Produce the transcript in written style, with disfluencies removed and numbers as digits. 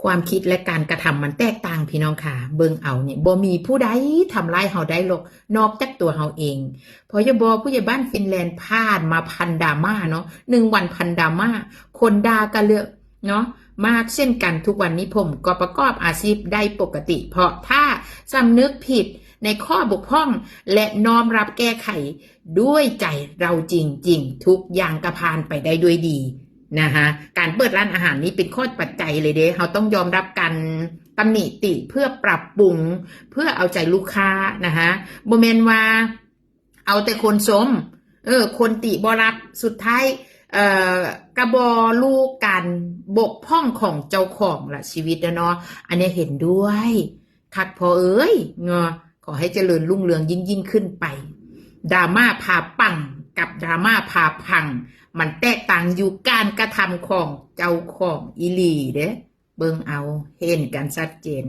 ความคิดและการกระทำมันแตกต่างพี่น้องค่ะเบิ่งเอาเนี่ยบ่มีผู้ใดทำร้ายเฮาได้หรอกนอกจากตัวเฮาเองพอยบผู้ใหญ่บ้านฟินแลนด์ผ่านมาพันดราม่าเนาะ1 วันพันดราม่าคนด่ากันเลือกเนาะมากเช่นกันทุกวันนี้ผมก็ประกอบอาชีพได้ปกติเพราะถ้าสำนึกผิดในข้อบกพร่องและน้อมรับแก้ไขด้วยใจเราจริงๆทุกอย่างก็ผ่านไปได้ด้วยดีนะคะการเปิดร้านอาหารนี้เป็นข้อปัจจัยเลยเด้เขาต้องยอมรับกันตำหนิติเพื่อปรับปรุงเพื่อเอาใจลูกค้านะคะบ่แม่นว่าเอาแต่คนชมคนติบ่รับสุดท้ายกระบอลูกกันบกพร่องของเจ้าของละชีวิตเนาะอันนี้เห็นด้วยคักพอเอ้ยขอให้เจริญรุ่งเรืองยิ่งขึ้นไปดราม่าพาปังกับดราม่าพาพังมันแตกต่างอยู่การกระทำของเจ้าของอีหลีเด้เบิ่งเอาเห็นกันชัดเจน